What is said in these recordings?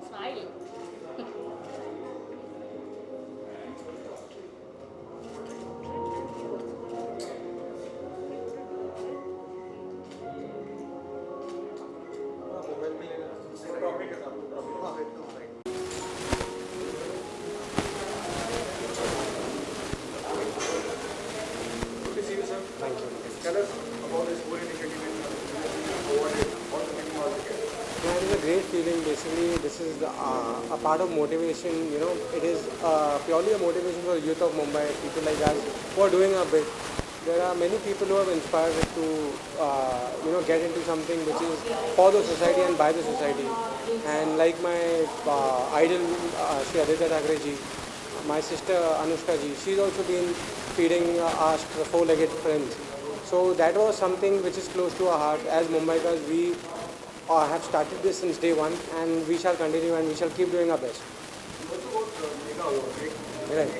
Smile. Thank you. Tell us about this whole initiative and awarded all the many awards again. Yeah, it is a great feeling. Basically, this is a part of motivation. You know, it is purely a motivation for the youth of Mumbai, people like us who are doing our bit. There are many people who have inspired us to, get into something which is for the society and by the society. And like my idol, Shri Aditya Thackeray ji, my sister Anushka ji, she's also been feeding our four-legged friends. So that was something which is close to our heart. As Mumbaikas, we have started this since day one, and we shall continue and we shall keep doing our best. Also about Mega Award, Right.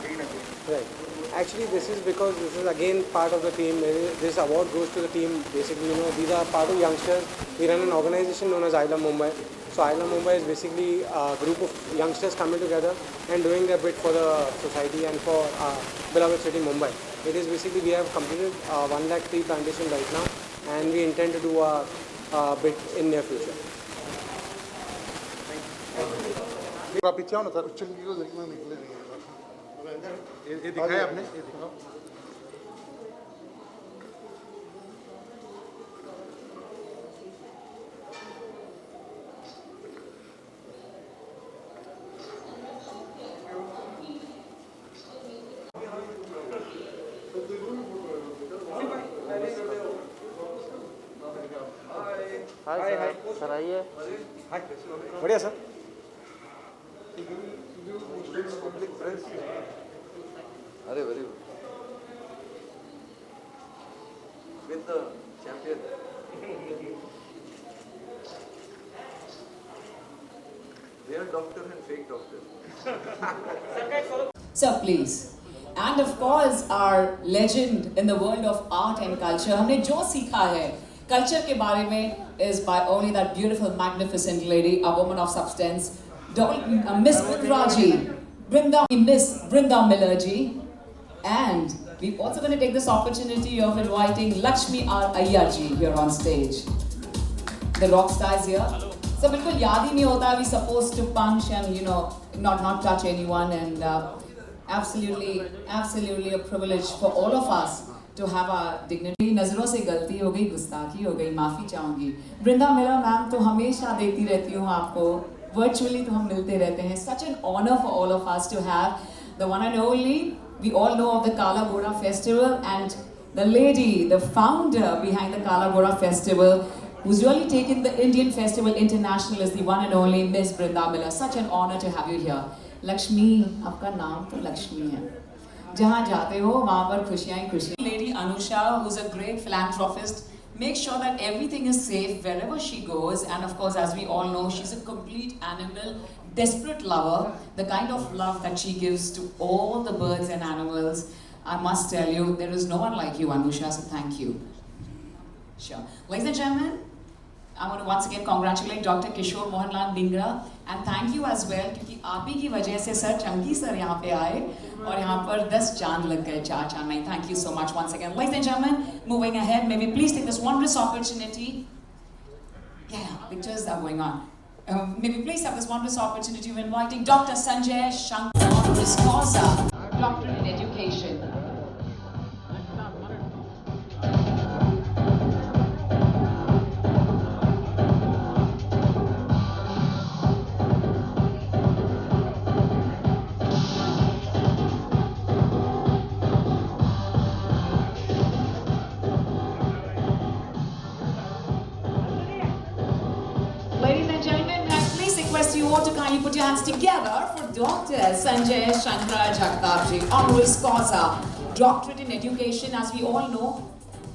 Green again. Right. Actually, this is because this is again part of the team. This award goes to the team. Basically, these are part of youngsters. We run an organization known as Isla Mumbai. So Isla Mumbai is basically a group of youngsters coming together and doing their bit for the society and for our beloved city Mumbai. It is basically we have completed 1 lakh tree plantation right now, and we intend to do a bit in near future. आप पीछे आओ ना sir चंगी को देखना निकले नहीं ये दिखाया आपने ये दिखाओ हाय सर आइए. बढ़िया सर अरे very good with the champion real doctor and fake doctor Sir, please. And of course, our legend in the world of art and culture. हमने जो सीखा है culture के बारे में is by only that beautiful, magnificent lady, a woman of substance, Miss Raji, Miss Brinda Miller ji, and we're also going to take this opportunity of inviting Lakshmi R. Iyer ji here on stage. The rock star is here. So बिल्कुल याद ही नहीं होता. We supposed to punch and not touch anyone, and absolutely a privilege for all of us to have a dignity. नजरों से गलती हो गई, गुस्ताखी हो गई, माफी चाहूंगी. Brinda Miller मैम तो हमेशा देखती रहती हूँ आपको. Virtually तो हम मिलते रहते हैं. Such an honor for all of us to have the one and only. We all know of the Kala Ghoda Festival, and the lady, the founder behind the Kala Ghoda Festival, who's really taken the Indian festival international, is the one and only Miss Brinda Miller. Such an honor to have you here. Lakshmi, आपका नाम तो लक्ष्मी है. जहाँ जाते हो वहाँ पर खुशियाँ ही खुशियाँ. Lady Anusha, who's a great philanthropist, makes sure that everything is safe wherever she goes. And of course, as we all know, she's a complete animal, desperate lover. The kind of love that she gives to all the birds and animals, I must tell you, there is no one like you, Anusha. So thank you. Sure. Ladies and gentlemen, I want to once again congratulate Dr. Kishore Mohanlal Dhingra, and thank you as well, क्योंकि आप ही की वजह से sir Chunky sir यहाँ पे आए और यहाँ पर 10 चांद लग गए, 4 चांद नहीं. Thank you so much once again. Ladies and gentlemen, moving ahead, may we please take this wondrous opportunity. Yeah, pictures are going on. May we please have this wondrous opportunity of inviting Dr. Sanjay Shankar, honoris causa, doctorate in education. Ladies and gentlemen, may I please request you all to kindly put your hands together for Dr. Sanjay Shankar Jagdapji, honoris causa, doctorate in education. As we all know,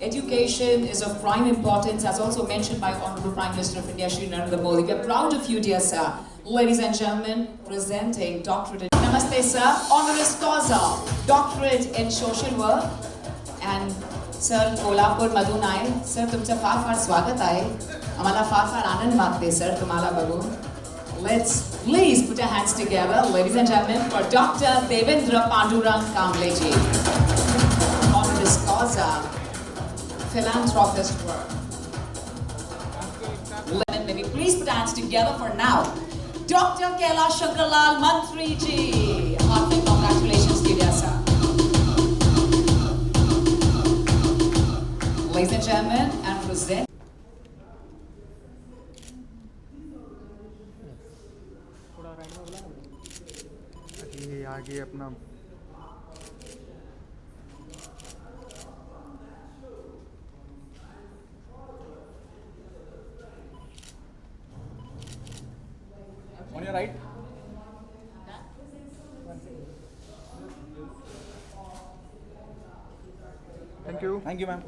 education is of prime importance, as also mentioned by Honorable Prime Minister of India, Shri Narendra Modi. We are proud of you, dear sir. Ladies and gentlemen, presenting doctorate in Namaste, sir, honoris causa, doctorate in social work, and sir Kolhapur मधून आहे sir तुमचं फार फार स्वागत आहे आम्हाला फार फार आनंद वाटते sir तुम्हाला बघून Let's please put your hands together, ladies and gentlemen, for Dr. Devendra Pandurang Kambleji. Honoris causa, philanthropist work. Maybe please put your hands together for now. Dr. Kailash Shankarlal Mantri ji. Heartfelt congratulations, dear sir. Ladies and gentlemen, and present. ये आगे अपना On your right. Thank you ma'am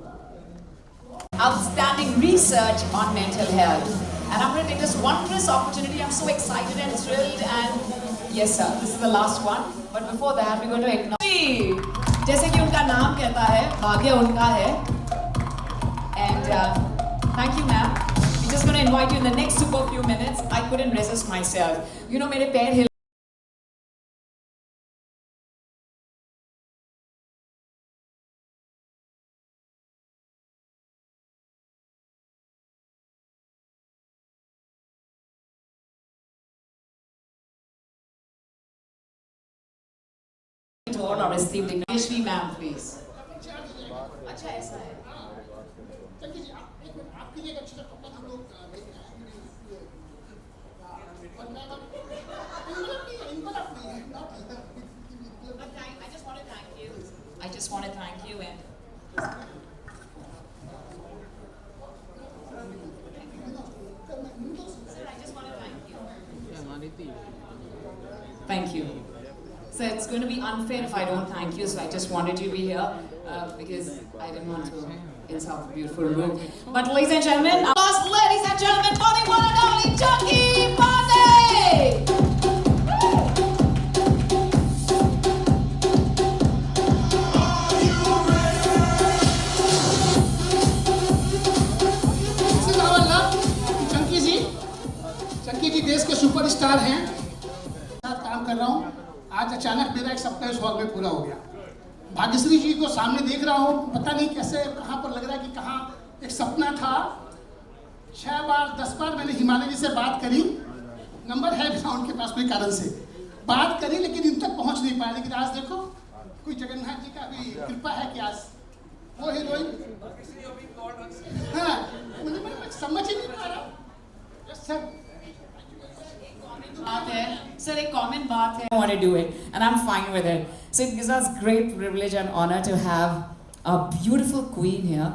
Outstanding research on mental health. And I'm going to take this wondrous opportunity. I'm so excited and thrilled. And yes, sir, this is the last one. But before that, we're going to acknowledge. जैसे कि उनका नाम कहता है, भाग्य उनका है. And thank you, ma'am. We're just going to invite you in the next super few minutes. I couldn't resist myself. You know, मेरे पैर हिल to all our esteemed dignitaries. Ma'am, please. अच्छा ऐसा है. I just want to thank you and sir, I just want to thank you. Thank you. So it's going to be unfair if I don't thank you. So I just wanted you to be here because I didn't want to insult the beautiful room. But ladies and gentlemen, ladies and gentlemen, for the one and only Chunky Pandey. Chunky जी देश के superstar हैं काम कर रहा हूँ आज अचानक मेरा एक सपना इस हॉल में पूरा हो गया भाग्यश्री जी को सामने देख रहा हूँ पता नहीं कैसे कहाँ पर लग रहा है कि कहाँ एक सपना था 6 बार 10 बार मैंने हिमालय जी से बात करी नंबर है भी उनके पास कोई कारण से बात करी लेकिन इन तक पहुँच नहीं पाया लेकिन आज देखो कोई जगन्नाथ जी का भी कृपा है कि आज वो हीरोइन हाँ मुझे मैं समझ ही नहीं पा रहा सर बात है sir एक common बात है I want to do it and I'm fine with it so it gives us great privilege and honor to have a beautiful queen here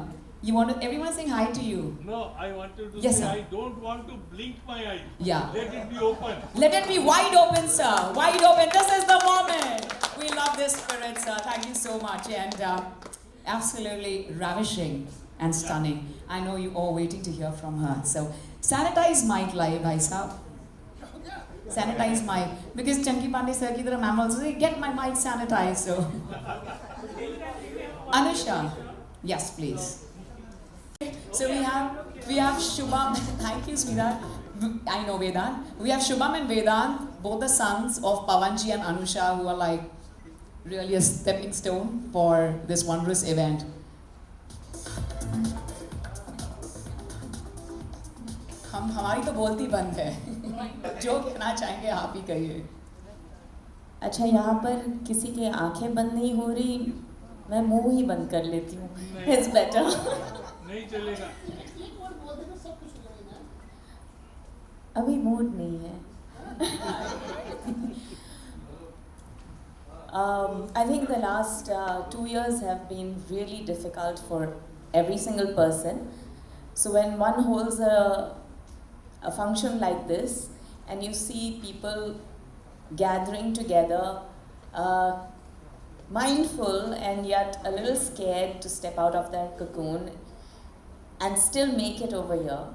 you want to everyone saying hi to you No, I wanted to Yes, say sir. I don't want to blink my eye. Yeah. Let it be open. let it be wide open sir wide open this is the moment we love this spirit sir thank you so much and absolutely ravishing and stunning I know you all waiting to hear from her so sanitize mic live bhai sahab sanitize mic because Chunky Pandey sir ki tarah ma'am also say get my mic sanitized so Anusha yes please so we have Shubham thank you sweetheart I know Vedant we have Shubham and Vedant both the sons of Pavanji and Anusha who are like really a stepping stone for this wondrous event हमारी तो बोलती बंद है जो कहना चाहेंगे आप ही कहिए अच्छा यहाँ पर किसी के आंखें बंद नहीं हो रही मैं मुंह ही बंद कर लेती हूँ इट्स बेटर नहीं चलेगा. अभी मूड नहीं है I think the last 2 years have been really difficult for every single person. So when one holds a function like this and you see people gathering together, mindful and yet a little scared to step out of their cocoon and still make it over here,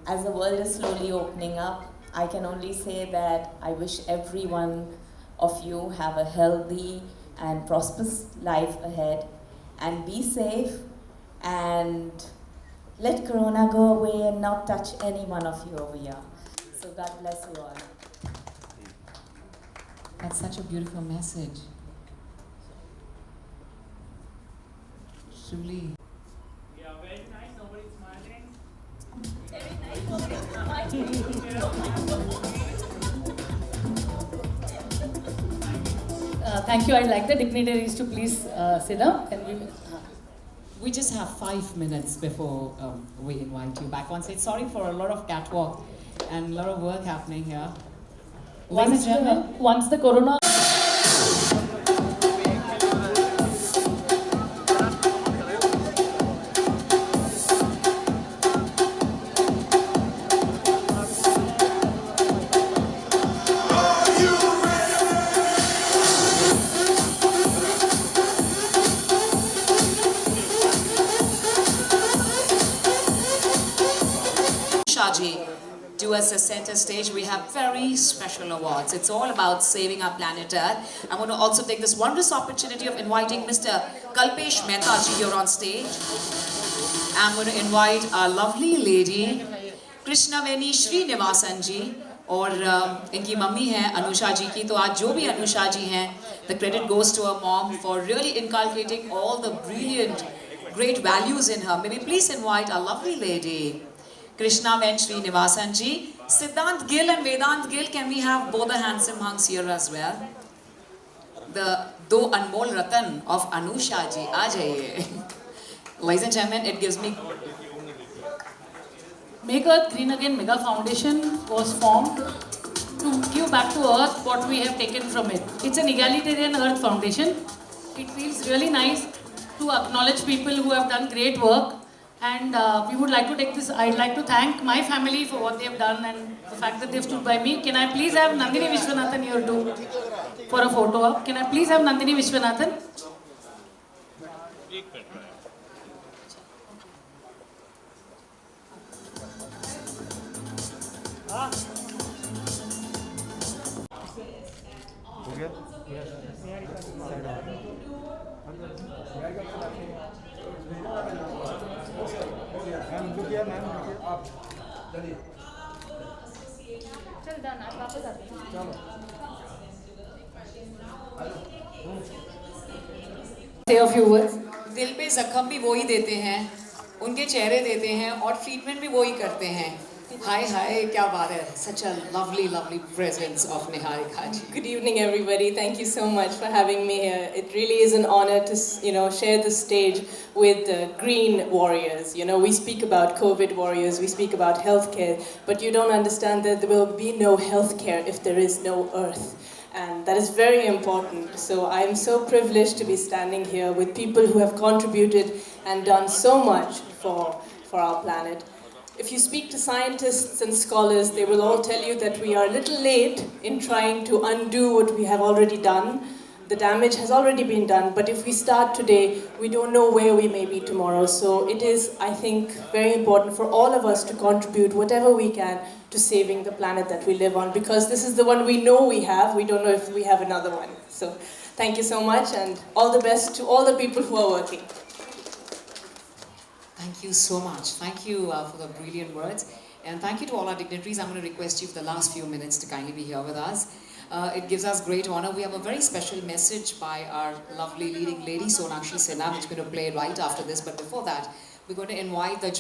as the world is slowly opening up, I can only say that I wish every one of you have a healthy and prosperous life ahead and be safe and let Corona go away and not touch any one of you over here. So God bless you all. That's such a beautiful message. Truly. Yeah, very nice. Nobody's smiling. Thank you. I'd like the dignitaries to please sit down. We just have 5 minutes before we invite you back on stage. Sorry for a lot of catwalk and a lot of work happening here. Ladies and gentlemen, Once the corona Shaji do us a center stage. We have very special awards. It's all about saving our planet Earth. I'm going to also take this wondrous opportunity of inviting Mr. Kalpesh Mehta ji here on stage. I'm going to invite our lovely lady, Krishnaveni Srinivasan ji, और इनकी mummy हैं अनुषा जी की. तो आज जो भी अनुषा जी हैं, the credit goes to her mom for really inculcating all the brilliant, great values in her. May we please invite our lovely lady, Krishnaveni Srinivasan ji. Siddhant Gill and Vedant Gill, can we have both the handsome hunks here as well? The do Anmol Ratan of Anusha ji, aa jaiye. Ladies and gentlemen, it gives me... Make Earth Green Again Mega Foundation was formed to give back to Earth what we have taken from it. It's an egalitarian Earth Foundation. It feels really nice to acknowledge people who have done great work, and we would like to take this. I'd like to thank my family for what they have done and the fact that they've stood by me. Can I please have Nandini Vishwanathan here too for a photo op? Can I please have Nandini Vishwanathan? Say a few words. दिल पे जख्म भी वही देते हैं, उनके चेहरे देते हैं और ट्रीटमेंट भी वही करते हैं. हाय हाय, क्या बात है. Such a lovely, lovely presence of Niharika ji. Good evening, everybody. Thank you so much for having me here. It really is an honor to, share the stage with the green warriors. We speak about COVID warriors, we speak about healthcare, but you don't understand that there will be no healthcare if there is no earth. And that is very important. So I am so privileged to be standing here with people who have contributed and done so much for our planet. If you speak to scientists and scholars, they will all tell you that we are a little late in trying to undo what we have already done. The damage has already been done, but if we start today, we don't know where we may be tomorrow. So it is, I think, very important for all of us to contribute whatever we can to saving the planet that we live on, because this is the one we know we have. We don't know if we have another one. So thank you so much, and all the best to all the people who are working. Thank you so much. Thank you for the brilliant words. And thank you to all our dignitaries. I'm going to request you for the last few minutes to kindly be here with us. It gives us great honor. We have a very special message by our lovely leading lady, Sonakshi Sinha, which we're going to play right after this. But before that, we're going to invite the...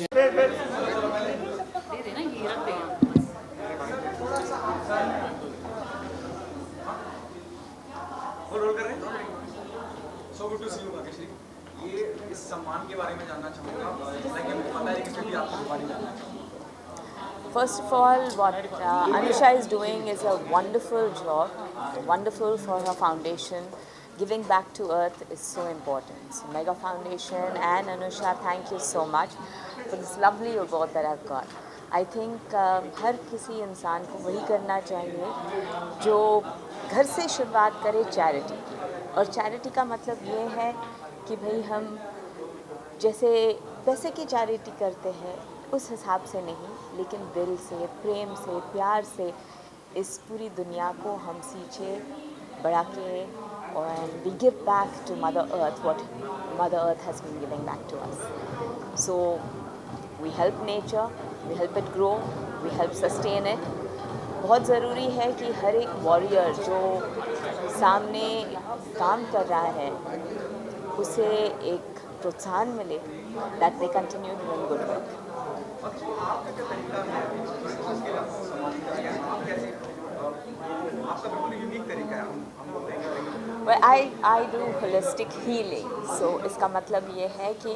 So good to see you, Bhageshri. ये इस सम्मान के बारे में जानना चाहूँगा, लेकिन मुझे पता है कि इसके लिए आपको बारे में जानना चाहूँगा. First of all, what Anusha is doing is a wonderful job, wonderful for her foundation. Giving back to earth is so important. So Mega Foundation and Anusha, thank you so much for this lovely award that I've got. I think हर किसी इंसान को वही करना चाहिए जो घर से शुरुआत करे चैरिटी की. और चैरिटी का मतलब ये है कि भाई हम जैसे पैसे की चैरिटी करते हैं उस हिसाब से नहीं, लेकिन दिल से, प्रेम से, प्यार से इस पूरी दुनिया को हम सींचे बढ़ा के, और we give back to Mother Earth what Mother Earth has been giving back to us. So we help nature, we help it grow, we help sustain it. बहुत ज़रूरी है कि हर एक वॉरियर जो सामने काम कर रहा है उसे एक प्रोत्साहन मिले, that they continue doing good work. Well, I do holistic healing. So इसका मतलब ये है कि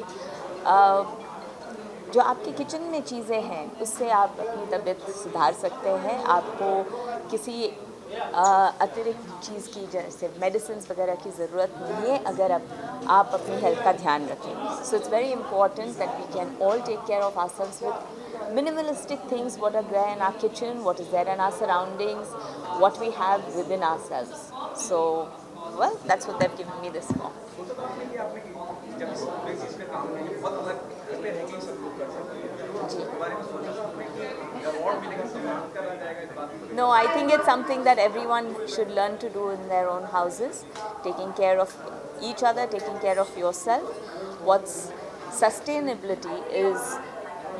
जो आपके किचन में चीज़ें हैं उससे आप अपनी तबीयत सुधार सकते हैं. आपको किसी अतिरिक्त चीज़ की जैसे मेडिसिन वगैरह की ज़रूरत नहीं है अगर आप अपनी हेल्थ का ध्यान रखें. So it's very important that we can all take care of ourselves with minimalistic things, what are there in our kitchen, what is there in our surroundings, what we have within ourselves. So, well, that's what they've given me this for. No, I think it's something that everyone should learn to do in their own houses, taking care of each other, taking care of yourself. What's sustainability is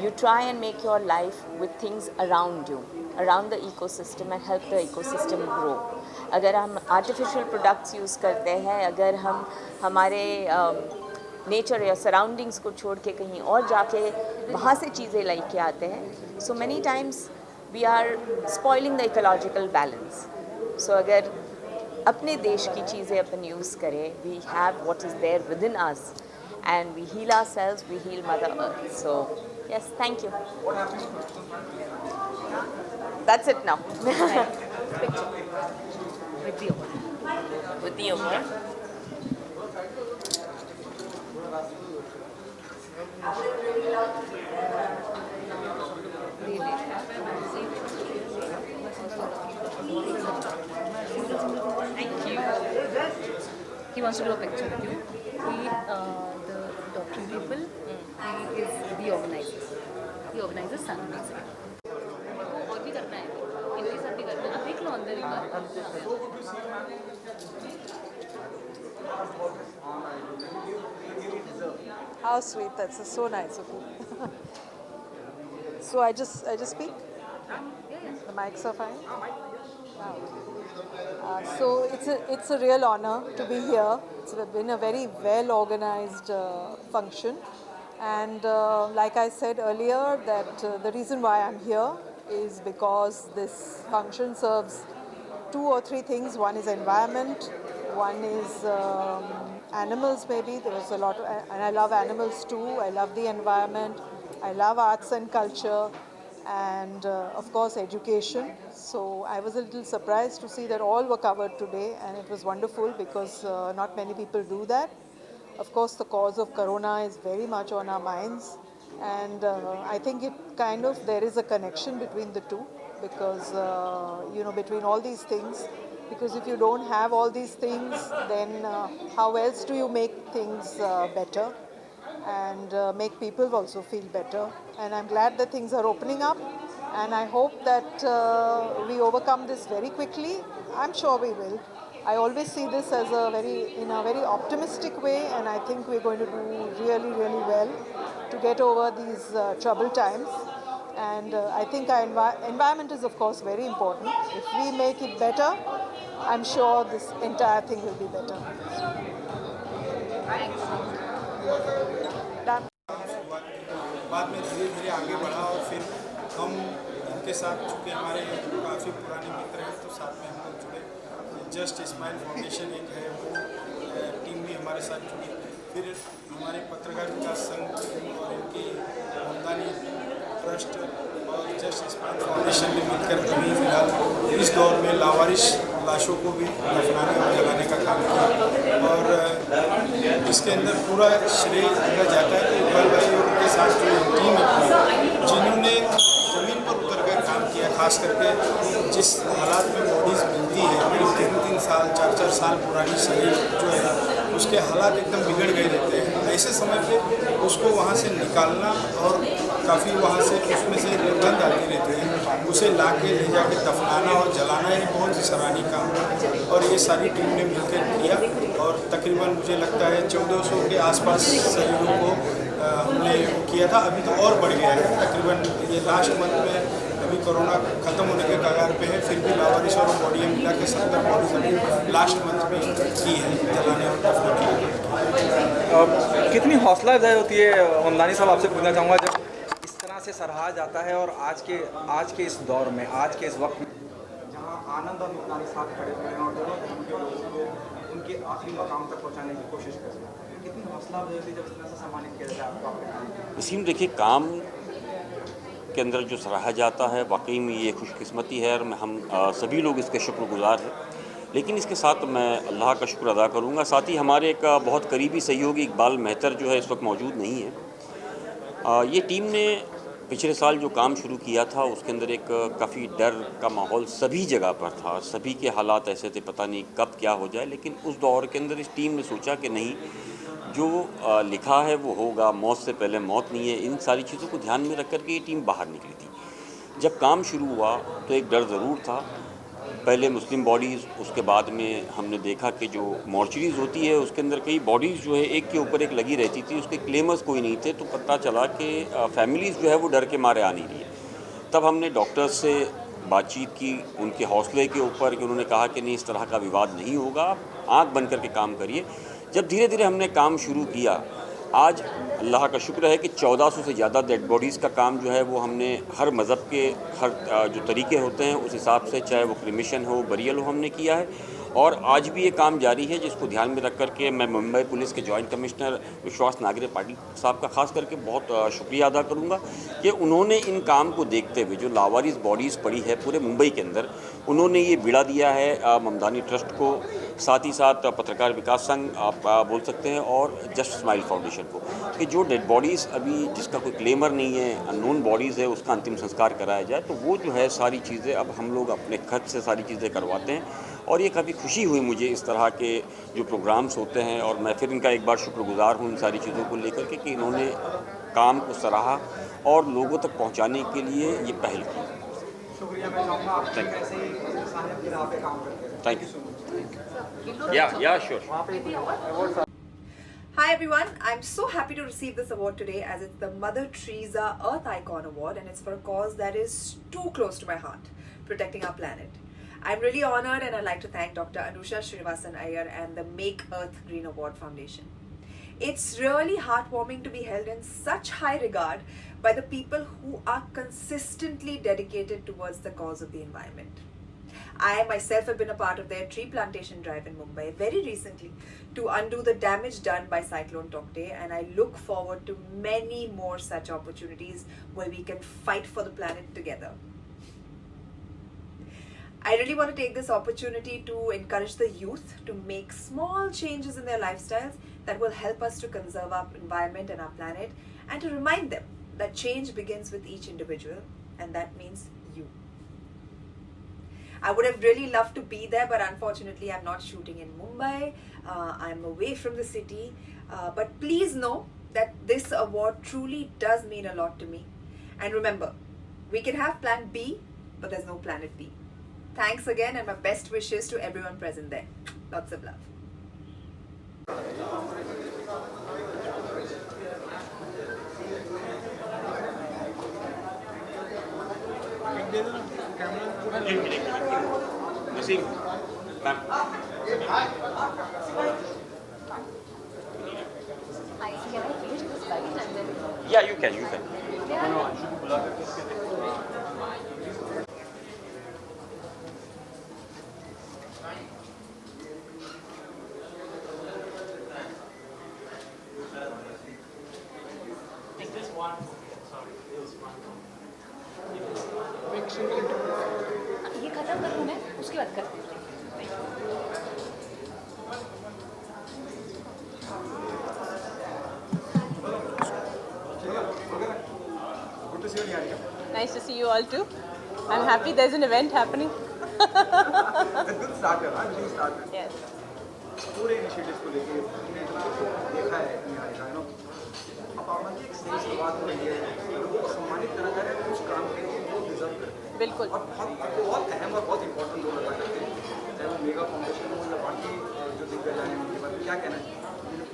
you try and make your life with things around you, around the ecosystem, and help the ecosystem grow. अगर हम artificial products use करते हैं, अगर हम हमारे nature या surroundings को छोड़ के कहीं और जाके वहाँ से चीज़ें लेके आते हैं, so many times we are spoiling the ecological balance. So अगर अपने देश की चीज़ें अपन यूज़ करें, we have what is there within us, and we heal ourselves, we heal Mother Earth. So yes, thank you. That's it now. Picture. With the award. Thank you. He wants to do a picture with you. He, the doctor people, he is the organizer. He organizes Sundays. और भी करना है, इनके साथ भी करना है. आप देख लो अंदर एक बार. How sweet! That's so nice of you. So I just speak. The mics are fine. Wow. So it's a real honor to be here. It's been a very well organized function, and like I said earlier, that the reason why I'm here is because this function serves 2 or 3 things. One is environment, one is animals maybe. There's a lot of, and I love animals too. I love the environment. I love arts and culture, and of course education. So I was a little surprised to see that all were covered today, and it was wonderful because not many people do that. Of course, the cause of corona is very much on our minds, and I think it kind of, there is a connection between the two, because between all these things, because if you don't have all these things, then how else do you make things better and make people also feel better? And I'm glad that things are opening up, and I hope that we overcome this very quickly. I'm sure we will. I always see this as in a very optimistic way, and I think we're going to do really, really well to get over these troubled times. And I think our environment is, of course, very important. If we make it better, I'm sure this entire thing will be better. बाद में धीरे धीरे आगे बढ़ा और फिर हम उनके साथ, चूँकि हमारे काफ़ी पुराने मित्र हैं, तो साथ में हम लोग जुड़े. जस्ट स्माइल फाउंडेशन एक है, वो टीम भी हमारे साथ जुड़ी. फिर हमारे पत्रकार विकास संघ और इनकी ममदानी ट्रस्ट और जस्ट स्माइल फाउंडेशन ने मिलकर अभी फिलहाल इस दौर में लावारिश लाशों को भी दफनाने और जलाने का काम किया. और इसके अंदर पूरा श्रेय दिया जाता है कि इकबाल भाई और उनके साथ जो टीम है जिन्होंने ज़मीन पर उतर कर काम किया, खास करके जिस हालात में बॉडीज़ मिलती है, मेरी 3-3 साल 4-4 साल पुरानी शरीर जो है उसके हालात एकदम बिगड़ गए रहते हैं. ऐसे समय पे उसको वहाँ से निकालना और काफ़ी वहाँ से उसमें से दुर्गंध आती रहती है, उसे ला के ले जाके दफनाना और जलाना ये बहुत ही सराहनीय काम है. और ये सारी टीम ने मिलकर किया और तकरीबन मुझे लगता है 1400 के आसपास शरीरों को हमने किया था, अभी तो और बढ़ गया है। तकरीबन ये लास्ट मंथ में अभी कोरोना ख़त्म होने के कगार पे है, फिर भी लावारिस और बॉडी मिला के 70 बॉडीज अभी लास्ट मंथ में की है जलाने और दफनाने की। कितनी हौसला अफजाई होती है ममदानी साहब, आपसे पूछना चाहूँगा, जब इस तरह से सराहा जाता है और आज के इस दौर में, आज के इस वक्त में जहाँ आनंद और ममदानी साहब खड़े हुए हैं और दोनों धर्म के लोगों को उनके आखिरी मकाम तक पहुँचाने की कोशिश कर रहे हैं, कितनी हौसला अफजाई होती है जब इस तरह से सम्मानित किया जाता है आपको? वसीम, देखिए, काम के अंदर जो सराहा जाता है वाकई में ये खुशकिस्मती है और हम सभी लोग इसके शुक्रगुजार हैं। लेकिन इसके साथ मैं अल्लाह का शुक्र अदा करूँगा, साथ ही हमारे एक बहुत करीबी सहयोगी इकबाल मेहतर जो है इस वक्त मौजूद नहीं है। ये टीम ने पिछले साल जो काम शुरू किया था उसके अंदर एक काफ़ी डर का माहौल सभी जगह पर था, सभी के हालात ऐसे थे, पता नहीं कब क्या हो जाए। लेकिन उस दौर के अंदर इस टीम ने सोचा कि नहीं, जो लिखा है वो होगा, मौत से पहले मौत नहीं है। इन सारी चीज़ों को ध्यान में रख कर के ये टीम बाहर निकली थी। जब काम शुरू हुआ तो एक डर ज़रूर था, पहले मुस्लिम बॉडीज़, उसके बाद में हमने देखा कि जो मॉर्चरीज़ होती है उसके अंदर कई बॉडीज़ जो है एक के ऊपर एक लगी रहती थी, उसके क्लेमर्स कोई नहीं थे। तो पता चला कि फैमिलीज़ जो है वो डर के मारे आ नहीं रही है। तब हमने डॉक्टर्स से बातचीत की, उनके हौसले के ऊपर, कि उन्होंने कहा कि नहीं, इस तरह का विवाद नहीं होगा, आप आँख बंद करके काम करिए। जब धीरे धीरे हमने काम शुरू किया, आज अल्लाह का शुक्र है कि 1400 से ज़्यादा डेड बॉडीज़ का काम जो है वो हमने हर मज़हब के हर जो तरीके होते हैं उस हिसाब से, चाहे वो क्रिमेशन हो, बरियल हो, हमने किया है। और आज भी ये काम जारी है, जिसको ध्यान में रख कर के मैं मुंबई पुलिस के जॉइंट कमिश्नर विश्वास नागरे पाटिल साहब का ख़ास करके बहुत शुक्रिया अदा करूँगा कि उन्होंने इन काम को देखते हुए जो लावारिस बॉडीज़ पड़ी है पूरे मुंबई के अंदर, उन्होंने ये बीड़ा दिया है ममदानी ट्रस्ट को, साथ ही साथ पत्रकार विकास संघ आप बोल सकते हैं और जस्ट स्माइल फाउंडेशन को, कि जो डेड बॉडीज़ अभी जिसका कोई क्लेमर नहीं है, अननोन बॉडीज़ है, उसका अंतिम संस्कार कराया जाए। तो वो जो है सारी चीज़ें अब हम लोग अपने खर्च से सारी चीज़ें करवाते हैं। और ये काफ़ी खुशी हुई मुझे इस तरह के जो प्रोग्राम्स होते हैं, और मैं फिर इनका एक बार शुक्रगुजार हूँ इन सारी चीज़ों को लेकर के कि इन्होंने काम को सराहा और लोगों तक पहुँचाने के लिए ये पहल की। शुक्रिया मैं चाहूँगा आप कैसे ही इंसान अपनी राह पे काम करते हैं। Thank you. या sure. Hi everyone, I'm so happy to receive this award today as it's the Mother Teresa Earth Icon Award and it's for a cause that is too close to my heart, protecting our planet. I'm really honored and I'd like to thank Dr. Anusha Srinivasan Iyer and the Make Earth Green Award Foundation. It's really heartwarming to be held in such high regard by the people who are consistently dedicated towards the cause of the environment. I myself have been a part of their tree plantation drive in Mumbai very recently to undo the damage done by Cyclone Tauktae, and I look forward to many more such opportunities where we can fight for the planet together. I really want to take this opportunity to encourage the youth to make small changes in their lifestyles that will help us to conserve our environment and our planet, and to remind them that change begins with each individual, and that means you. I would have really loved to be there, but unfortunately I'm not shooting in Mumbai. I'm away from the city. But please know that this award truly does mean a lot to me. And remember, we can have plan B, but there's no planet B. Thanks again and my best wishes to everyone present there. Lots of love. Wasim, ma'am. Yeah, you can. Is this one? Sorry, this one. ये खत्म करूँ मैं, उसके बाद करती हूँ। Good to see you, Niharika. Nice to see you all too. I'm happy there's an event happening. It's good starter, huh? New starter. Yes. पूरे initiatives को लेके हमने इतना देखा है निहारिका, नो अब आप एक सही शुरुआत हो रही है, लोगों को सम्मानित करा जा रहा है, कुछ काम के लिए वो डिजर्व करते हैं। बिल्कुल। और बहुत अहम और बहुत इंपॉर्टेंट रोल अदा करते हैं, चाहे वो मेगा फाउंडेशन हो या बाकी जो दिग्गज आए हैं उनके बारे में क्या कहना चाहिए?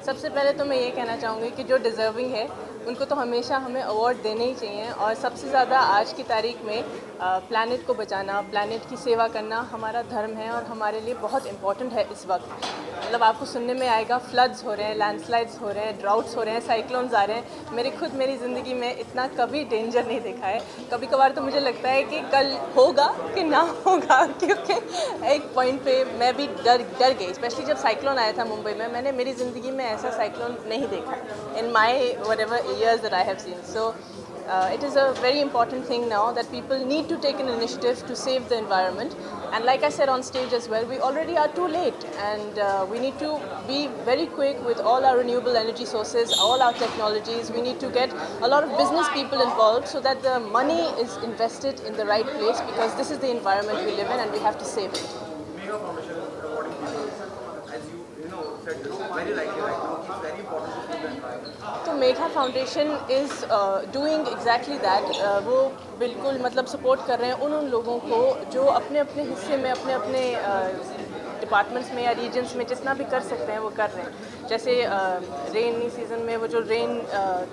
सबसे पहले तो मैं ये कहना चाहूँगी कि जो डिज़र्विंग है उनको तो हमेशा हमें अवार्ड देने ही चाहिए। और सबसे ज़्यादा आज की तारीख में प्लैनेट को बचाना, प्लैनेट की सेवा करना हमारा धर्म है और हमारे लिए बहुत इम्पॉर्टेंट है इस वक्त। मतलब आपको सुनने में आएगा फ्लड्स हो रहे हैं, लैंडस्लाइड्स हो रहे हैं, ड्राउट्स हो रहे हैं, साइक्लोन्स आ रहे हैं। मेरी ज़िंदगी में इतना कभी डेंजर नहीं देखा है। कभी कभार तो मुझे लगता है कि कल होगा कि ना होगा, क्योंकि एक पॉइंट पे मैं भी डर गई। स्पेशली जब साइक्लोन आया था मुंबई में, मैंने मेरी ज़िंदगी में ऐसा साइक्लोन नहीं देखा इन माई whatever years that I have seen. So it is a very important thing now that people need to take an initiative to save the environment. And like I said on stage as well, we already are too late, and we need to be very quick with all our renewable energy sources, all our technologies. We need to get a lot of business people involved so that the money is invested in the right place, because this is the environment we live in and we have to save it. Mega Foundation awarding people, as you know, said very rightly right now, it's very important to save the environment. तो Megha foundation is doing exactly that. वो बिल्कुल मतलब support कर रहे हैं उन लोगों को जो अपने अपने हिस्से में अपने अपने डिपार्टमेंट्स में या रीजन्स में जितना भी कर सकते हैं वो कर रहे हैं। जैसे रेनी सीज़न में वो जो रेन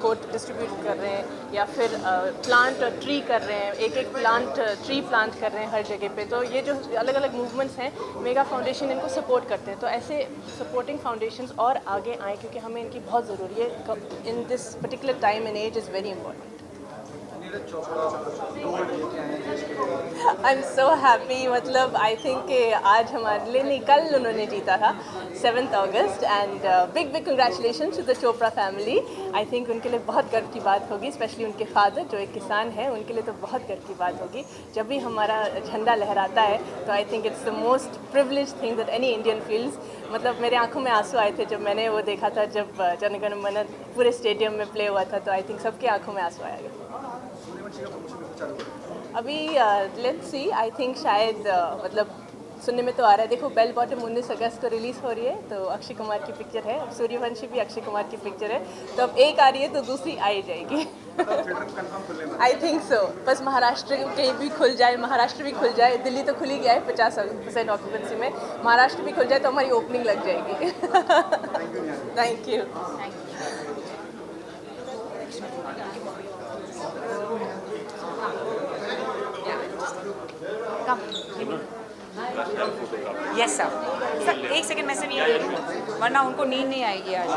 कोट डिस्ट्रीब्यूट कर रहे हैं, या फिर प्लांट ट्री कर रहे हैं, एक ट्री प्लांट कर रहे हैं हर जगह पे। तो ये जो अलग अलग मूवमेंट्स हैं, मेगा फाउंडेशन इनको सपोर्ट करते हैं। तो ऐसे सपोर्टिंग फाउंडेशंस और आगे आएँ, क्योंकि हमें इनकी बहुत ज़रूरी है in this particular time and age is very important. I am so happy. मतलब आई थिंक कि आज हमारे लिए नहीं, कल उन्होंने जीता था 7 अगस्त, and big congratulation to the Chopra family. I think उनके लिए बहुत गर्व की बात होगी, स्पेशली उनके फादर जो एक किसान है, उनके लिए तो बहुत गर्व की बात होगी। जब भी हमारा झंडा लहराता है तो I think it's the most privilege thing that any Indian feels. मतलब मेरे आंखों में आंसू आए थे जब मैंने वो देखा था, जब जन गण मन पूरे स्टेडियम में प्ले हुआ था। तो आई थिंक सबकी आंखों में आंसू आएगा। अभी लेट्स सी, आई थिंक शायद मतलब सुनने में तो आ रहा है। देखो, बेल बॉटम 19 अगस्त को रिलीज़ हो रही है, तो अक्षय कुमार की पिक्चर है, सूर्यवंशी भी अक्षय कुमार की पिक्चर है। तो अब एक आ रही है तो दूसरी आ ही जाएगी। I think so. बस महाराष्ट्र कहीं भी खुल जाए, महाराष्ट्र भी खुल जाए, दिल्ली तो खुल ही गया है 50% ऑक्यूपेंसी में, महाराष्ट्र भी खुल जाए तो हमारी ओपनिंग लग जाएगी। Thank you. यस सर, एक सेकंड में से नहीं आएगी, वरना उनको नींद नहीं आएगी आज।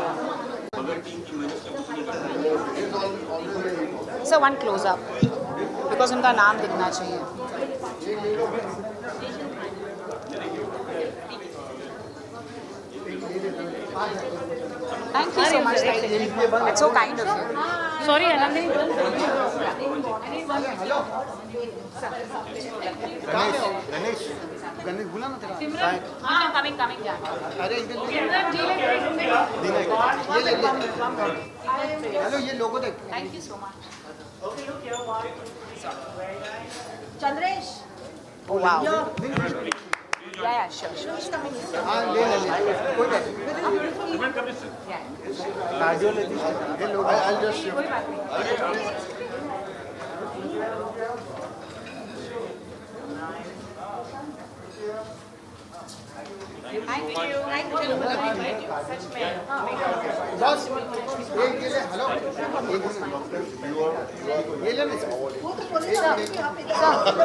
Sir, one clause up, because उनका नाम दिखना चाहिए। Thank you so much, it's so kind of you. Sorry Anandi. Ganesh बोला ना तेरा। हाँ, कमिंग कमिंग। अरे हेलो, ये लोगो देख। Thank you so much. Chandresh. Oh wow. Yeah, sure. हाँ, ले कोई नहीं। कार्डियोलॉजिस्ट ये लोग। I'll just show. Thank you. सच में। बस एक ये ले। हेलो, एक ये ले ना।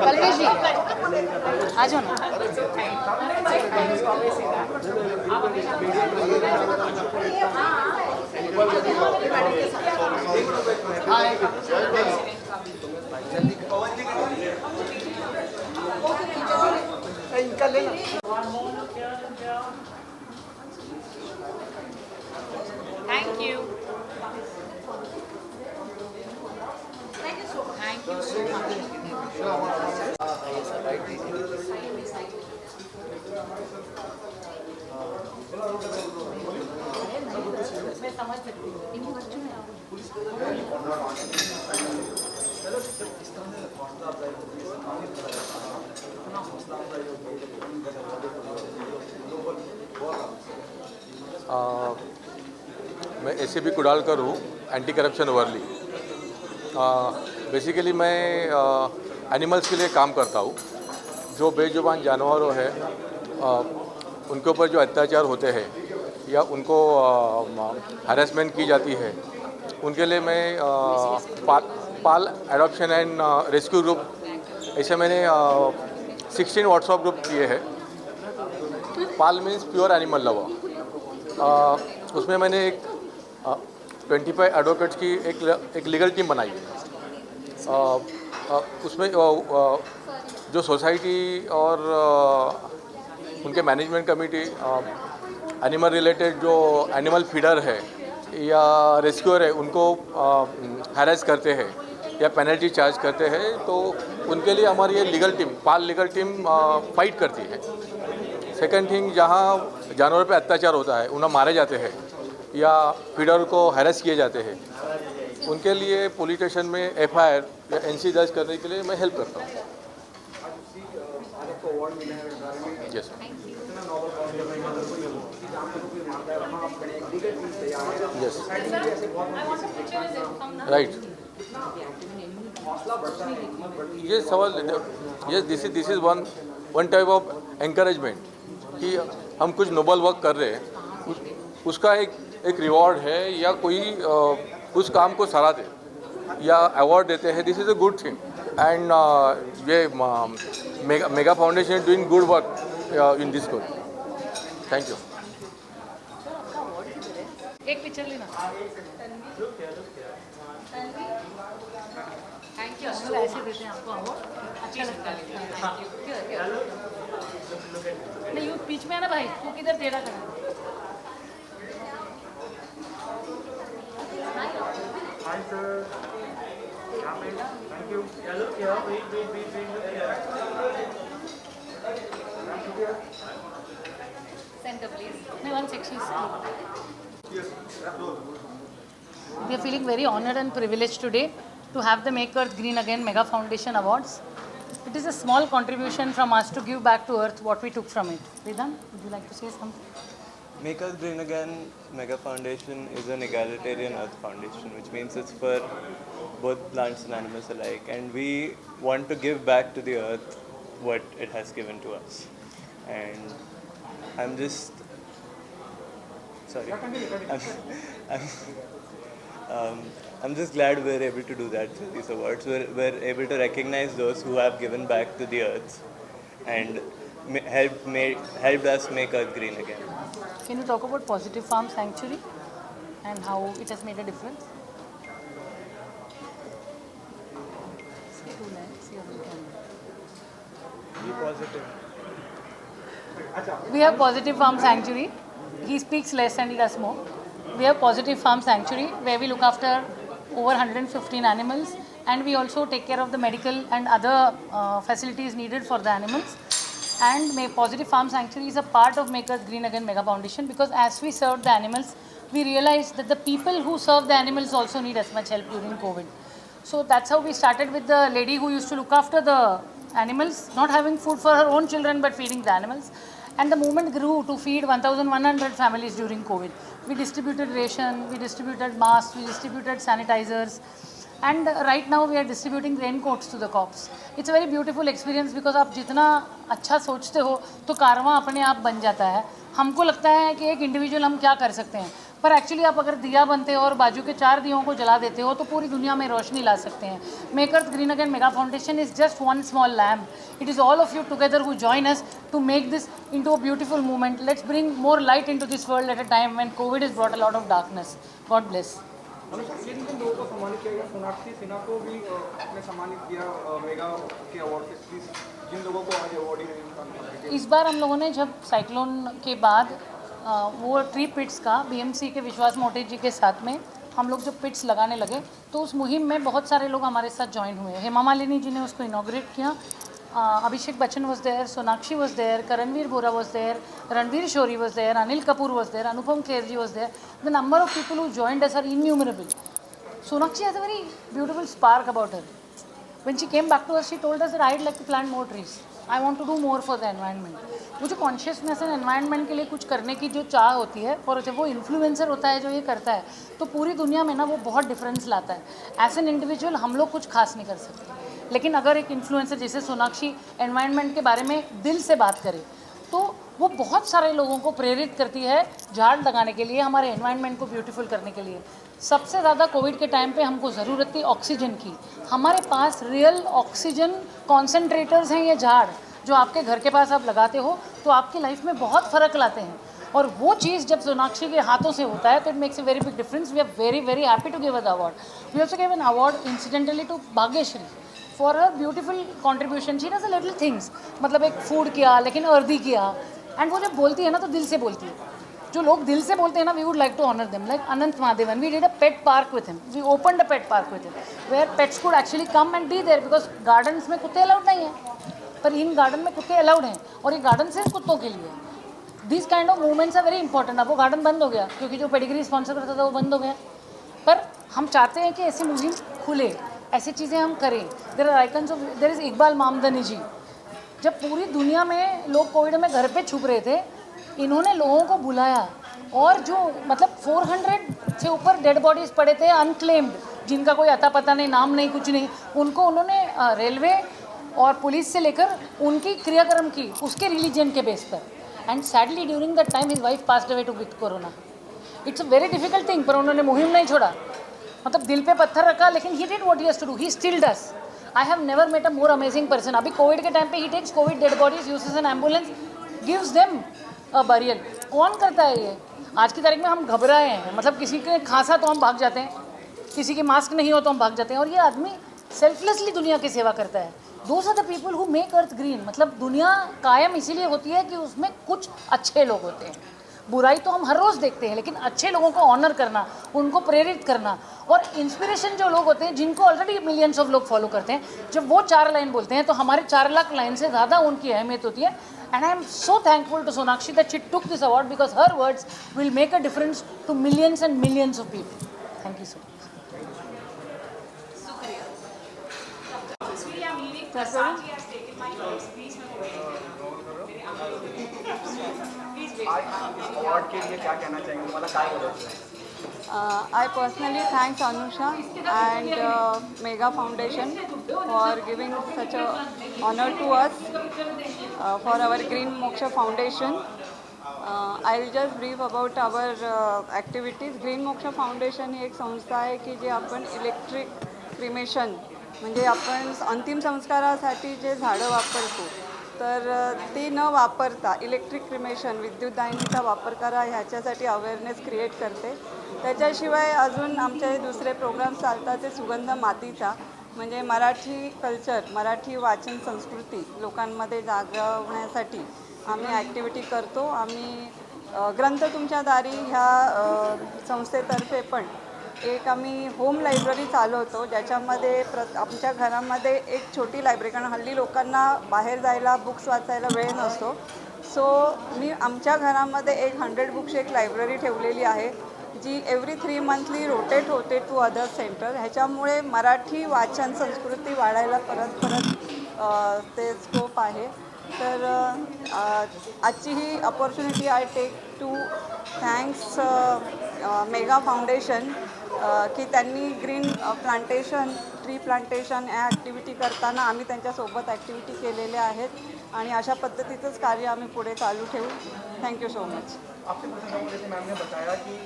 कल्पेश जी, आ जाओ ना। इनका लेना। Thank you. Thank you so much. मैं समझ सकती हूँ। इनकी बच्चों में मैं ACP कुडालकर हूँ, एंटी करप्शन वर्ली। बेसिकली मैं एनिमल्स के लिए काम करता हूँ। जो बेजुबान जानवरों हैं उनके ऊपर जो अत्याचार होते हैं या उनको हरेसमेंट की जाती है, उनके लिए मैं पाल एडॉप्शन एंड रेस्क्यू ग्रुप ऐसे मैंने 16 व्हाट्सएप ग्रुप किए हैं। पाल मीन्स प्योर एनिमल लवर। उसमें मैंने एक 25 एडवोकेट्स की एक लीगल टीम बनाई है। उसमें जो सोसाइटी और उनके मैनेजमेंट कमेटी एनिमल रिलेटेड जो एनिमल फीडर है या रेस्क्यूअर है उनको हैरेस करते हैं या पेनल्टी चार्ज करते हैं, तो उनके लिए हमारी ये लीगल टीम पाल लीगल टीम फाइट करती है। सेकंड थिंग, जहाँ जानवरों पे अत्याचार होता है, उन्हें मारे जाते हैं या फीडर को हैरेस किए जाते हैं, उनके लिए पुलिस स्टेशन में FIR या NC दर्ज करने के लिए मैं हेल्प करता हूँ। Yes yes right. ये सवाल ये this is one type of encouragement कि हम कुछ नोबल वर्क कर रहे हैं, उसका एक रिवॉर्ड है या कोई उस काम को सराहते या अवार्ड देते हैं। This is a good thing and ये mega foundation is doing good work in this school. Thank you. एक पिक्चर लेना। Thank you. हम ऐसे देते हैं आपको अवार्ड, अच्छा लगता है। नहीं, बीच में है ना भाई, तू किधर टेढ़ा कर। Hi sir. Thank you. Yeah, look here. Wait, look here. Center, please. No, one section. We are feeling very honored and privileged today to have the Make Earth Green Again Mega Foundation Awards. It is a small contribution from us to give back to Earth what we took from it. Vedan, would you like to say something? Make Earth Green Again Mega Foundation is an egalitarian Earth Foundation, which means it's for both plants and animals alike, and we want to give back to the Earth what it has given to us. And I'm just I'm just glad we're able to do that through these awards. We're able to recognize those who have given back to the Earth and helped us make Earth green again. Can you talk about Positive Farm Sanctuary and how it has made a difference? Be positive. We have Positive Farm Sanctuary. He speaks less and he does more. We have Positive Farm Sanctuary where we look after over 115 animals, and we also take care of the medical and other facilities needed for the animals. And Positive Farm Sanctuary is a part of Make Earth Green Again Mega Foundation, because as we serve the animals, we realized that the people who serve the animals also need as much help during COVID. So that's how we started with the lady who used to look after the animals, not having food for her own children but feeding the animals. And the movement grew to feed 1,100 families during COVID. We distributed ration, we distributed masks, we distributed sanitizers. And right now we are distributing raincoats to the cops. It's a very beautiful experience, because आप जितना अच्छा सोचते हो तो कारवां अपने आप बन जाता है। हमको लगता है कि एक इंडिविजुअल हम क्या कर सकते हैं, पर एक्चुअली आप अगर दिया बनते हो और बाजू के 4 दियों को जला देते हो तो पूरी दुनिया में रोशनी ला सकते हैं। Make earth green again mega foundation is just one small lamp. It is all of you together who join us to make this into a beautiful movement. Let's bring more light into this world at a time when COVID has brought a lot of darkness. God bless. किन लोगों को सम्मानित किया गया? सोनाक्षी सिन्हा को भी आपने सम्मानित किया मेगा के अवार्ड से। जिन लोगों को आज अवार्ड इस बार हम लोगों ने जब साइक्लोन के बाद वो ट्री पिट्स का BMC के विश्वास मोटे जी के साथ में हम लोग जब पिट्स लगाने लगे तो उस मुहिम में बहुत सारे लोग हमारे साथ ज्वाइन हुए. हेमा मालिनी जी ने उसको इनॉग्रेट किया. Abhishek Bachchan was there, Sonakshi was there, Karanveer Bora was there, Ranveer Shori was there, Anil Kapoor was there, Anupam Kher ji was there. The number of people who joined us are innumerable. Sonakshi has a very beautiful spark about her. When she came back to us, she told us that I'd like to plant more trees. I want to do more for the environment. वो जो consciousness है environment के लिए कुछ करने की जो चाह होती है, और जब वो इन्फ्लुएंसर होता है जो ये करता है तो पूरी दुनिया में ना वो बहुत डिफरेंस लाता है. एज एन इंडिविजुअल हम लोग कुछ खास नहीं कर सकते, लेकिन अगर एक इन्फ्लुएंसर जैसे सोनाक्षी एनवायरनमेंट के बारे में दिल से बात करे तो वो बहुत सारे लोगों को प्रेरित करती है झाड़ लगाने के लिए, हमारे एनवायरनमेंट को ब्यूटीफुल करने के लिए. सबसे ज़्यादा कोविड के टाइम पे हमको ज़रूरत थी ऑक्सीजन की। हमारे पास रियल ऑक्सीजन कॉन्सेंट्रेटर्स हैं ये झाड़, जो आपके घर के पास आप लगाते हो तो आपकी लाइफ में बहुत फ़र्क लाते हैं। और वो चीज़ जब सोनाक्षी के हाथों से होता है तो it makes a very big difference. We are very very happy to give a award. We also give an award incidentally to Bhagyashree for her beautiful contribution. She does a little things, मतलब एक food किया लेकिन earthy किया, and वो जब बोलती है ना तो दिल से बोलती है। जो लोग दिल से बोलते हैं ना, we would like to honour them. Like Anant Mahadevan, we did a pet park with him, we opened a pet park with him where pets could actually come and be there, because gardens में कुत्ते allowed नहीं है, पर इन garden में कुत्ते allowed हैं और ये गार्डन सिर्फ कुत्तों के लिए। This kind of movements are very important. अब वो गार्डन बंद हो गया क्योंकि जो पेडिग्री स्पॉन्सर करता था वो बंद हो गया, पर हम चाहते हैं कि ऐसी मुहिम खुले, ऐसी चीज़ें हम करें। There are icons of, there is Iqbal Mamdani ji. जब पूरी दुनिया में लोग कोविड में घर पे छुप रहे थे, इन्होंने लोगों को बुलाया और जो मतलब 400 से ऊपर डेड बॉडीज़ पड़े थे अनक्लेम्ड, जिनका कोई अता पता नहीं, नाम नहीं, कुछ नहीं, उनको उन्होंने रेलवे और पुलिस से लेकर उनकी क्रियाक्रम की उसके रिलीजन के बेस पर। And sadly during that time his wife passed away to with corona. It's a very difficult thing, पर उन्होंने मुहिम नहीं छोड़ा, मतलब दिल पे पत्थर रखा, लेकिन he did what he has to do, he still does. I have never met a more amazing person. अभी कोविड के टाइम पे he takes covid dead bodies, uses an ambulance, gives them a burial. कौन करता है ये? आज की तारीख में हम घबराए हैं, मतलब किसी के खांसा तो हम भाग जाते हैं, किसी के मास्क नहीं हो तो हम भाग जाते हैं, और ये आदमी सेल्फलेसली दुनिया की सेवा करता है। Those are the people who make earth green. मतलब दुनिया कायम इसीलिए होती है कि उसमें कुछ अच्छे लोग होते हैं। बुराई तो हम हर रोज़ देखते हैं, लेकिन अच्छे लोगों को ऑनर करना, उनको प्रेरित करना, और इंस्पिरेशन जो लोग होते हैं जिनको ऑलरेडी मिलियंस ऑफ लोग फॉलो करते हैं, जब वो 4 लाइन बोलते हैं तो हमारे 4 लाख लाइन से ज़्यादा उनकी अहमियत होती है। And I am so thankful to Sonakshi that she took this award, because her words will make a difference to millions and millions of people. Thank you so much. Award के लिए क्या कहना चाहेंगे, मला काय बोलायचं? I personally thanks Anusha and Mega Foundation for giving such a honor to us for our Green Moksha Foundation. I'll just brief about our activities. Green Moksha Foundation ही एक संस्था आहे की जे आपण इलेक्ट्रिक क्रिमेशन, म्हणजे आपण अंतिम संस्कारासाठी जे झाडं वापरतो, तर ती न वापरता इलेक्ट्रिक क्रिमेशन, विद्युत दाहिनीचा वापर करा, ह्याच्यासाठी अवेअरनेस क्रिएट करते। त्याच्याशिवाय अजून आमचे दुसरे प्रोग्राम्स चालतात ते सुगंध मातीचा, म्हणजे मराठी कल्चर, मराठी वाचन संस्कृती लोकांमध्ये जागवण्यासाठी आम्ही ॲक्टिव्हिटी करतो। आम्ही ग्रंथ तुमच्या दारी ह्या संस्थेतर्फे पण एक आम्ही होम लायब्ररी चालवतो, ज्याच्यामध्ये आमच्या घरामध्ये एक छोटी लायब्ररी, कारण हल्ली लोकांना बाहेर जायला बुक्स वाचायला वेळ नसतो, सो मी आमच्या घरामध्ये एक 100 बुक्स एक लायब्ररी ठेवलेली आहे, जी एव्हरी 3 मंथली रोटेट होते टू अदर सेंटर। ह्याच्यामुळे मराठी वाचन संस्कृती वाढायला परत ते स्कोप आहे। तर आजची ही opportunity I take to thanks mega foundation की त्यांनी ग्रीन प्लांटेशन, ट्री प्लांटेशन या ॲक्टिव्हिटी करताना आम्ही त्यांच्यासोबत ॲक्टिव्हिटी केलेल्या आहेत आणि अशा पद्धतीचंच कार्य आम्ही पुढे चालू ठेवू। Thank you so much. आपके प्रसंग जैसे मैम ने बताया कि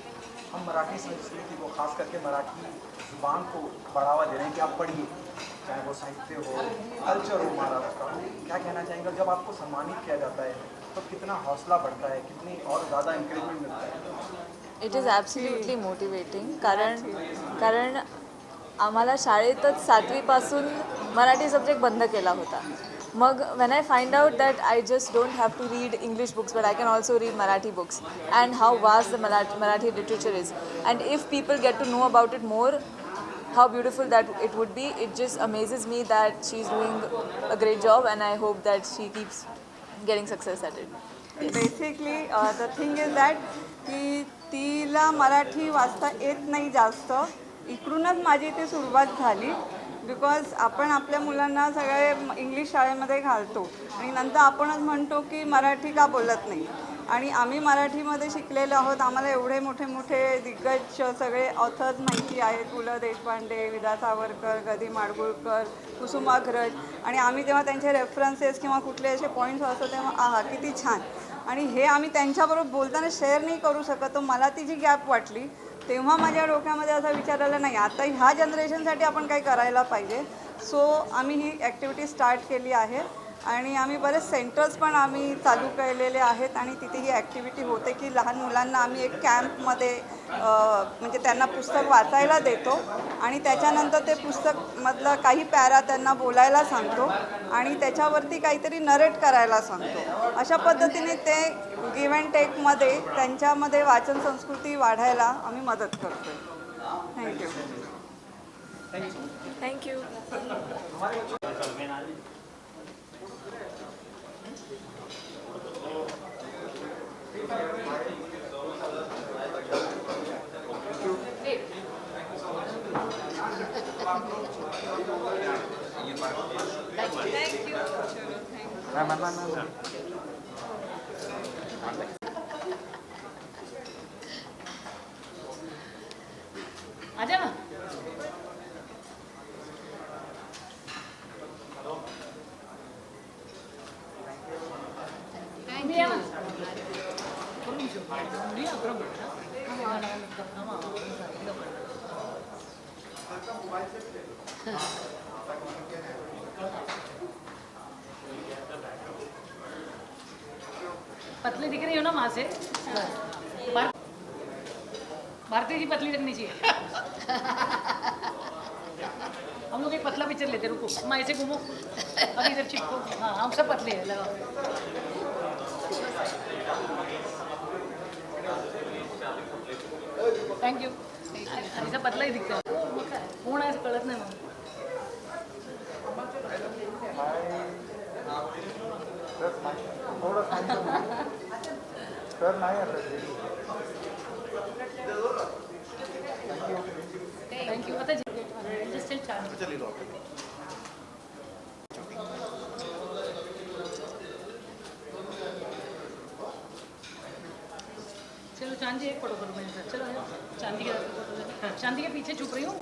हम मराठी संस्कृति को, खास करके मराठी जुबान को बढ़ावा दे रहे हैं कि आप पढ़िए, चाहे वो साहित्य हो, कल्चर हो महाराष्ट्र का। क्या कहना चाहेंगे जब आपको सम्मानित किया जाता है तो कितना हौसला बढ़ता है, कितनी और ज़्यादा इंकरेजमेंट मिलता है? इट इज़ ॲब्सल्युटली मोटिवेटिंग, कारण आम्हाला शाळेतच 7वीपासून मराठी सब्जेक्ट बंद केला होता। मग when I find out that I just don't have to read English books but I can also read Marathi books and how vast the Marathi literature is, and if people get to know about it more, how beautiful that it would be. It just amazes me that she's doing a great job and I hope that she keeps getting success at it. Yes. Basically the thing is that की तिला मराठी वाचता येत नाही जास्त, इकडूनच माझी ती सुरुवात झाली, बिकॉज आपण आपल्या मुलांना सगळे इंग्लिश शाळेमध्ये घालतो आणि नंतर आपणच म्हणतो की मराठी का बोलत नाही, आणि आम्ही मराठीमध्ये शिकलेलो आहोत, आम्हाला एवढे मोठे मोठे दिग्गज सगळे ऑथर्स माहिती आहेत, पु ल देशपांडे, विदा सावरकर, ग दी माडगूळकर, कुसुमाग्रज, आणि आम्ही जेव्हा त्यांचे रेफरन्सेस किंवा कुठले असे पॉईंट्स असतो तेव्हा आहा किती छान, आणि हे आम्ही त्यांच्याबरोबर बोलताना शेअर नाही करू शकत। तर मला ती जी गॅप वाटली तेव्हा माझ्या डोक्यामध्ये असा विचार आला नाही आता ह्या जनरेशनसाठी आपण काही करायला पाहिजे. सो आम्ही ही ॲक्टिव्हिटी स्टार्ट केली आहे आणि आम्ही बरेच सेंटर्स पण आम्ही चालू केलेले आहेत आणि तिथे ही ॲक्टिव्हिटी होते की लहान मुलांना आम्ही एक कॅम्पमध्ये म्हणजे त्यांना पुस्तक वाचायला देतो आणि त्याच्यानंतर ते पुस्तकमधलं काही पॅरा त्यांना बोलायला सांगतो आणि त्याच्यावरती काहीतरी नरेट करायला सांगतो. अशा पद्धतीने ते गिव्ह अँड टेकमध्ये त्यांच्यामध्ये वाचन संस्कृती वाढायला आम्ही मदत करतो. थँक्यू. थँक्यू. आजा ना. पतली दिख रही हो ना वहाँ से. भारती जी पतली दिखनी चाहिए. हम लोग एक पतला पिक्चर लेते रुको मैं ऐसे घूमो अभी इधर चिपको. हाँ हम सब पतले हैं लगाओ. थँक्यू. ऐसा पतला ही दिखता है. कोण आहे कळत नाही मग. सर नाही आता थँक्यू. आता जस्ट छान. चलो चांदी एक फोटो करो मेरे साथ. चलो चांदी के फोटो. चांदी के पीछे छुप रही हूँ.